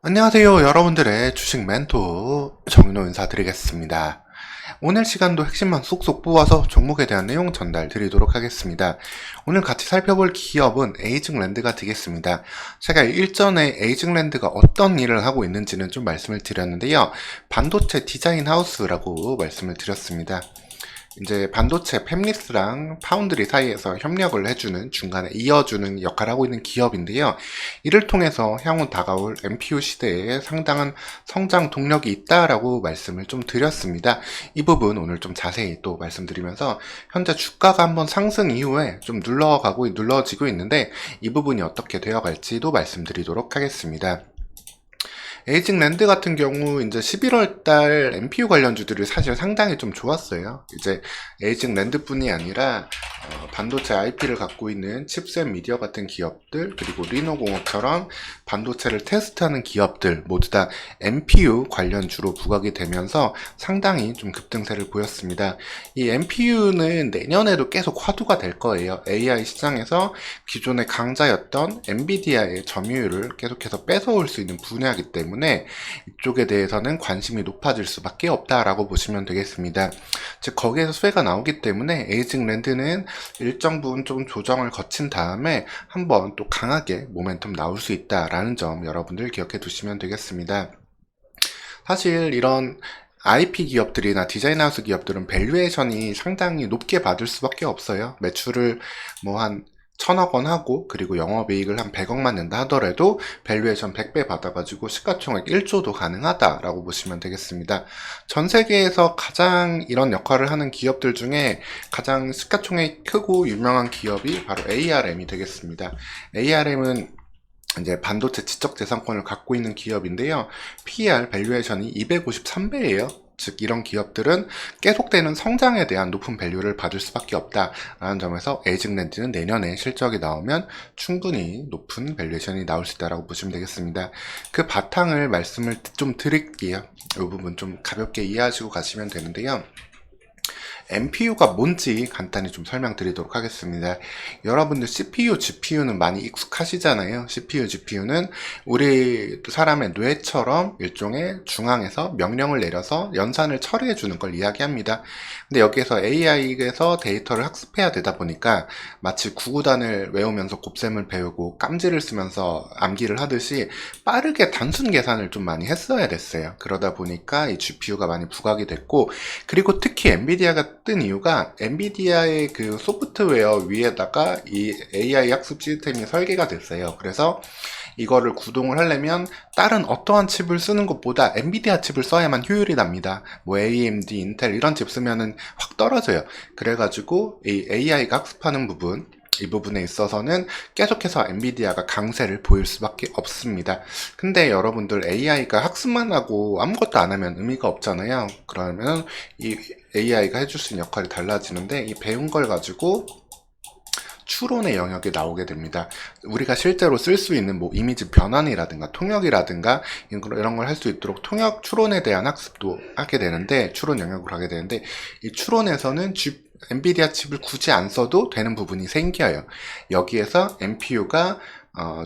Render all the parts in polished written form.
안녕하세요. 여러분들의 주식 멘토 정인호 인사드리겠습니다. 오늘 시간도 핵심만 쏙쏙 뽑아서 종목에 대한 내용 전달 드리도록 하겠습니다. 오늘 같이 살펴볼 기업은 에이징랜드가 되겠습니다. 제가 일전에 에이징랜드가 어떤 일을 하고 있는지는 좀 말씀을 드렸는데요. 반도체 디자인 하우스라고 말씀을 드렸습니다. 이제 반도체 팹리스랑 파운드리 사이에서 협력을 해주는 중간에 이어주는 역할을 하고 있는 기업인데요. 이를 통해서 향후 다가올 MPU 시대에 상당한 성장 동력이 있다라고 말씀을 좀 드렸습니다. 이 부분 오늘 좀 자세히 또 말씀드리면서 현재 주가가 한번 상승 이후에 좀 눌러지고 있는데 이 부분이 어떻게 되어갈지도 말씀드리도록 하겠습니다. 에이징랜드 같은 경우 이제 11월 달 MPU 관련주들이 사실 상당히 좀 좋았어요. 이제 에이징랜드뿐이 아니라 반도체 IP를 갖고 있는 칩셋 미디어 같은 기업들, 그리고 리노공업처럼 반도체를 테스트하는 기업들 모두 다 MPU 관련주로 부각이 되면서 상당히 좀 급등세를 보였습니다. 이 MPU는 내년에도 계속 화두가 될 거예요. AI 시장에서 기존의 강자였던 엔비디아의 점유율을 계속해서 뺏어올 수 있는 분야이기 때문에 이쪽에 대해서는 관심이 높아질 수밖에 없다라고 보시면 되겠습니다. 즉 거기에서 수혜가 나오기 때문에 에이징랜드는 일정 부분 좀 조정을 거친 다음에 한번 또 강하게 모멘텀 나올 수 있다라는 점 여러분들 기억해 두시면 되겠습니다. 사실 이런 IP 기업들이나 디자인하우스 기업들은 밸류에이션이 상당히 높게 받을 수밖에 없어요. 매출을 뭐 한 1000억 원 하고 그리고 영업이익을 한 100억만 낸다 하더라도 밸류에이션 100배 받아가지고 시가총액 1조도 가능하다라고 보시면 되겠습니다. 전 세계에서 가장 이런 역할을 하는 기업들 중에 가장 시가총액이 크고 유명한 기업이 바로 ARM이 되겠습니다. ARM은 이제 반도체 지적재산권을 갖고 있는 기업인데요. PER 밸류에이션이 253배예요. 즉 이런 기업들은 계속되는 성장에 대한 높은 밸류를 받을 수밖에 없다라는 점에서 에이징랜드는 내년에 실적이 나오면 충분히 높은 밸류에이션이 나올 수 있다고 보시면 되겠습니다. 그 바탕을 말씀을 좀 드릴게요. 이 부분 좀 가볍게 이해하시고 가시면 되는데요. MPU가 뭔지 간단히 좀 설명드리도록 하겠습니다. 여러분들 CPU, GPU는 많이 익숙하시잖아요. CPU, GPU는 우리 사람의 뇌처럼 일종의 중앙에서 명령을 내려서 연산을 처리해주는 걸 이야기합니다. 근데 여기에서 AI에서 데이터를 학습해야 되다 보니까 마치 구구단을 외우면서 곱셈을 배우고 깜지를 쓰면서 암기를 하듯이 빠르게 단순 계산을 좀 많이 했어야 됐어요. 그러다 보니까 이 GPU가 많이 부각이 됐고, 그리고 특히 엔비디아가 뜬 이유가 엔비디아의 그 소프트웨어 위에다가 이 AI 학습 시스템이 설계가 됐어요. 그래서 이거를 구동을 하려면 다른 어떠한 칩을 쓰는 것보다 엔비디아 칩을 써야만 효율이 납니다. 뭐 AMD, 인텔 이런 칩 쓰면은 확 떨어져요. 그래가지고 이 AI가 학습하는 부분, 이 부분에 있어서는 계속해서 엔비디아가 강세를 보일 수밖에 없습니다. 근데 여러분들 AI가 학습만 하고 아무것도 안 하면 의미가 없잖아요. 그러면 이 AI가 해줄 수 있는 역할이 달라지는데 이 배운 걸 가지고 추론의 영역에 나오게 됩니다. 우리가 실제로 쓸 수 있는 뭐 이미지 변환이라든가 통역이라든가 이런 걸 할 수 있도록 통역 추론에 대한 학습도 하게 되는데, 추론 영역으로 하게 되는데, 이 추론에서는 엔비디아 칩을 굳이 안 써도 되는 부분이 생겨요. 여기에서 NPU가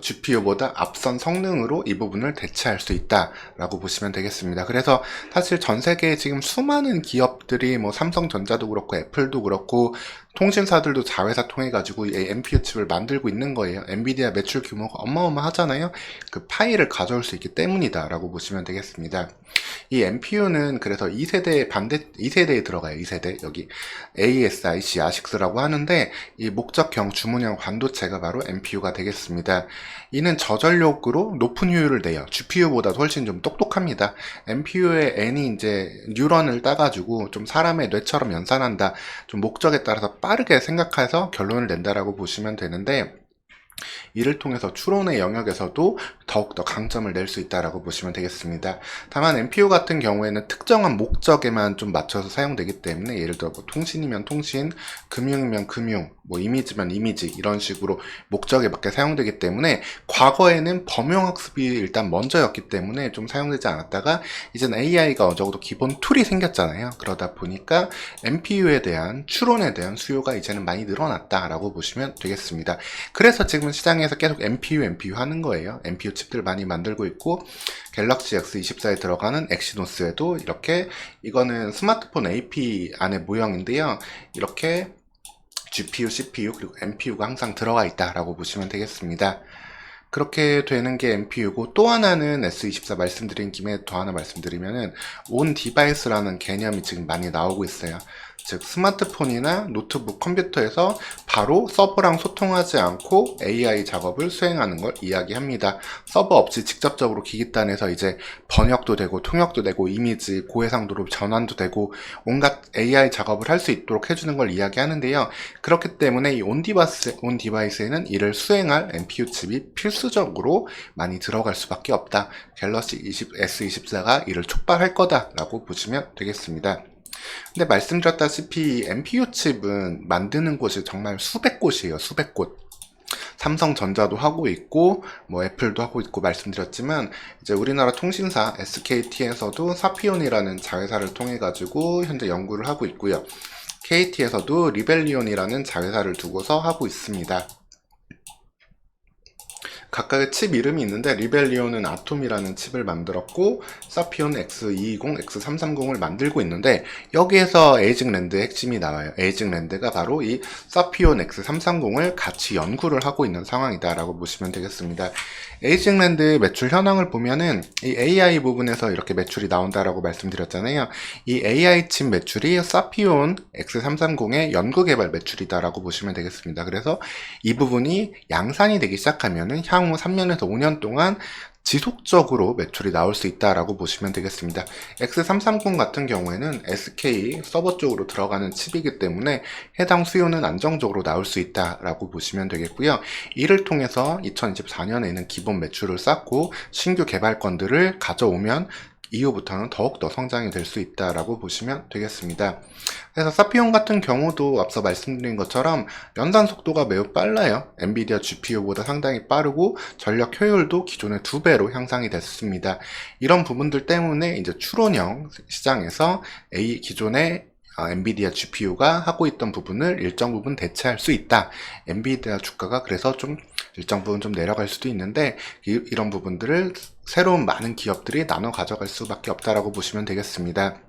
GPU보다 앞선 성능으로 이 부분을 대체할 수 있다라고 보시면 되겠습니다. 그래서 사실 전 세계에 지금 수많은 기업들이 뭐 삼성전자도 그렇고 애플도 그렇고 통신사들도 자회사 통해 가지고 이 NPU 칩을 만들고 있는 거예요. 엔비디아 매출 규모가 어마어마하잖아요. 그 파이를 가져올 수 있기 때문이다라고 보시면 되겠습니다. 이 NPU는 그래서 2세대에 들어가요. 2세대. 여기 ASIC, 아식스라고 하는데 이 목적형 주문형 반도체가 바로 NPU가 되겠습니다. 이는 저전력으로 높은 효율을 내요. GPU보다 훨씬 좀 똑똑합니다. NPU의 N이 이제 뉴런을 따가지고 좀 사람의 뇌처럼 연산한다. 좀 목적에 따라서 빠르게 생각해서 결론을 낸다라고 보시면 되는데, 이를 통해서 추론의 영역에서도 더욱더 강점을 낼 수 있다라고 보시면 되겠습니다. 다만 NPU 같은 경우에는 특정한 목적에만 좀 맞춰서 사용되기 때문에, 예를 들어 뭐 통신이면 통신, 금융이면 금융, 뭐 이미지면 이미지 이런 식으로 목적에 맞게 사용되기 때문에 과거에는 범용학습이 일단 먼저였기 때문에 좀 사용되지 않았다가 이제는 AI가 어느 정도 기본 툴이 생겼잖아요. 그러다 보니까 NPU에 대한 추론에 대한 수요가 이제는 많이 늘어났다라고 보시면 되겠습니다. 그래서 지금 시장에서 계속 NPU 하는 거예요. NPU 칩들 많이 만들고 있고, 갤럭시 X24에 들어가는 엑시노스에도 이렇게, 이거는 스마트폰 AP 안의 모형인데요. 이렇게 GPU, CPU, 그리고 NPU가 항상 들어가 있다라고 보시면 되겠습니다. 그렇게 되는 게 NPU고, 또 하나는 S24 말씀드린 김에 더 하나 말씀드리면은 온 디바이스라는 개념이 지금 많이 나오고 있어요. 즉 스마트폰이나 노트북 컴퓨터에서 바로 서버랑 소통하지 않고 AI 작업을 수행하는 걸 이야기합니다. 서버 없이 직접적으로 기기단에서 이제 번역도 되고 통역도 되고 이미지 고해상도로 전환도 되고 온갖 AI 작업을 할 수 있도록 해주는 걸 이야기하는데요. 그렇기 때문에 이 온 디바이스에는 이를 수행할 NPU 칩이 필수적으로 많이 들어갈 수밖에 없다. 갤럭시 S24가 이를 촉발할 거다라고 보시면 되겠습니다. 근데 말씀드렸다시피 NPU 칩은 만드는 곳이 정말 수백 곳이에요. 수백 곳. 삼성전자도 하고 있고 뭐 애플도 하고 있고 말씀드렸지만, 이제 우리나라 통신사 SKT에서도 사피온이라는 자회사를 통해 가지고 현재 연구를 하고 있고요. KT에서도 리벨리온이라는 자회사를 두고서 하고 있습니다. 각각의 칩 이름이 있는데, 리벨리온은 아톰이라는 칩을 만들었고, 사피온 X220, X330을 만들고 있는데, 여기에서 에이징랜드의 핵심이 나와요. 에이징랜드가 바로 이 사피온 X330을 같이 연구를 하고 있는 상황이다라고 보시면 되겠습니다. 에이징랜드 매출 현황을 보면은 이 AI 부분에서 이렇게 매출이 나온다라고 말씀드렸잖아요. 이 AI 칩 매출이 사피온 X330의 연구 개발 매출이다라고 보시면 되겠습니다. 그래서 이 부분이 양산이 되기 시작하면은 향후 3년에서 5년 동안 지속적으로 매출이 나올 수 있다라고 보시면 되겠습니다. X330 같은 경우에는 SK 서버 쪽으로 들어가는 칩이기 때문에 해당 수요는 안정적으로 나올 수 있다라고 보시면 되겠고요. 이를 통해서 2024년에는 기본 매출을 쌓고 신규 개발건들을 가져오면 이후부터는 더욱더 성장이 될 수 있다라고 보시면 되겠습니다. 그래서 사피온 같은 경우도 앞서 말씀드린 것처럼 연산 속도가 매우 빨라요. 엔비디아 GPU보다 상당히 빠르고 전력 효율도 기존의 2배로 향상이 됐습니다. 이런 부분들 때문에 이제 추론형 시장에서 기존의 엔비디아 GPU가 하고 있던 부분을 일정 부분 대체할 수 있다. 엔비디아 주가가 그래서 좀 일정 부분 좀 내려갈 수도 있는데, 이런 부분들을 새로운 많은 기업들이 나눠 가져갈 수밖에 없다라고 보시면 되겠습니다.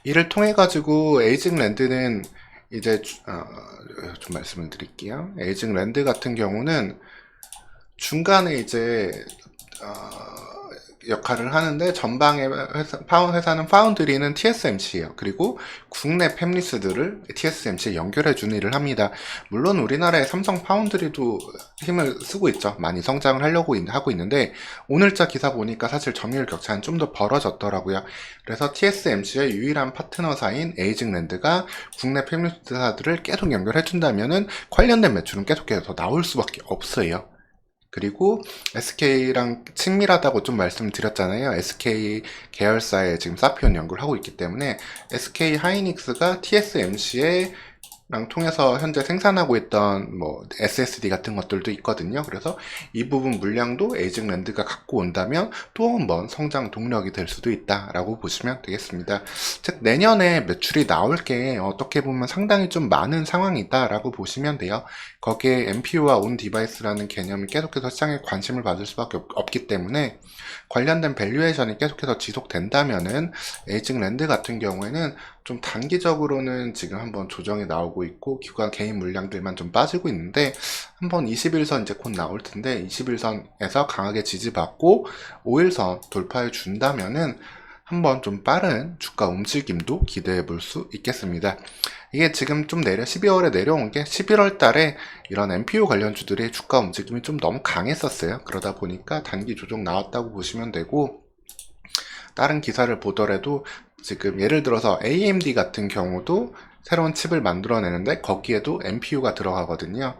이를 통해 가지고 에이징랜드는 이제 좀 말씀을 드릴게요. 에이징랜드 같은 경우는 중간에 이제 역할을 하는데, 전방의 회사는 파운드리는 TSMC예요. 그리고 국내 팹리스들을 TSMC에 연결해주는 일을 합니다. 물론 우리나라의 삼성 파운드리도 힘을 쓰고 있죠. 많이 성장을 하려고 하고 있는데, 오늘자 기사 보니까 사실 점유율 격차는 좀 더 벌어졌더라고요. 그래서 TSMC의 유일한 파트너사인 에이징랜드가 국내 팹리스사들을 계속 연결해준다면은 관련된 매출은 계속해서 나올 수밖에 없어요. 그리고 SK랑 친밀하다고 좀 말씀드렸잖아요. SK 계열사에 지금 사피온 연구를 하고 있기 때문에 SK 하이닉스가 TSMC에 랑 통해서 현재 생산하고 있던 뭐 SSD 같은 것들도 있거든요. 그래서 이 부분 물량도 에이징랜드가 갖고 온다면 또 한 번 성장 동력이 될 수도 있다라고 보시면 되겠습니다. 즉 내년에 매출이 나올 게 어떻게 보면 상당히 좀 많은 상황이다라고 보시면 돼요. 거기에 NPU와 온 디바이스라는 개념이 계속해서 시장에 관심을 받을 수밖에 없기 때문에 관련된 밸류에이션이 계속해서 지속된다면은 에이징랜드 같은 경우에는 좀 단기적으로는 지금 한번 조정이 나오고 있고 기관 개인 물량들만 좀 빠지고 있는데, 한번 21선 이제 곧 나올 텐데 21선에서 강하게 지지받고 5일선 돌파해 준다면은 한번 좀 빠른 주가 움직임도 기대해 볼 수 있겠습니다. 이게 지금 좀 12월에 내려온 게 11월 달에 이런 NPU 관련주들의 주가 움직임이 좀 너무 강했었어요. 그러다 보니까 단기 조정 나왔다고 보시면 되고, 다른 기사를 보더라도 지금 예를 들어서 AMD 같은 경우도 새로운 칩을 만들어내는데 거기에도 NPU가 들어가거든요.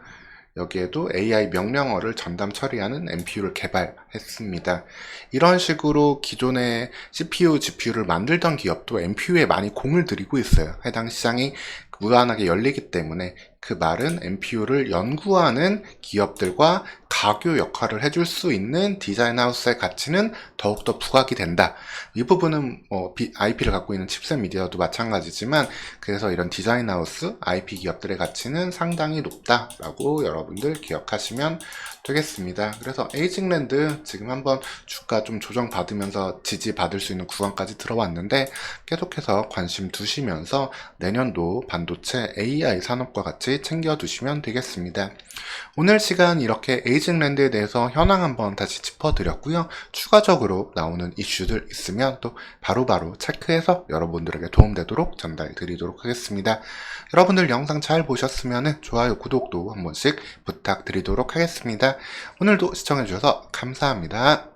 여기에도 AI 명령어를 전담 처리하는 NPU를 개발했습니다. 이런 식으로 기존의 CPU, GPU를 만들던 기업도 NPU에 많이 공을 들이고 있어요. 해당 시장이 무한하게 열리기 때문에. 그 말은 NPU를 연구하는 기업들과 가교 역할을 해줄 수 있는 디자인 하우스의 가치는 더욱더 부각이 된다. 이 부분은 IP를 갖고 있는 칩셋 미디어도 마찬가지지만, 그래서 이런 디자인 하우스, IP 기업들의 가치는 상당히 높다라고 여러분들 기억하시면 되겠습니다. 그래서 에이징랜드 지금 한번 주가 좀 조정받으면서 지지받을 수 있는 구간까지 들어왔는데, 계속해서 관심 두시면서 내년도 반도체 AI 산업과 같이 챙겨두시면 되겠습니다. 오늘 시간 이렇게 에이징랜드에 대해서 현황 한번 다시 짚어드렸고요. 추가적으로 나오는 이슈들 있으면 또 바로바로 체크해서 여러분들에게 도움되도록 전달드리도록 하겠습니다. 여러분들 영상 잘 보셨으면 좋아요, 구독도 한 번씩 부탁드리도록 하겠습니다. 오늘도 시청해주셔서 감사합니다.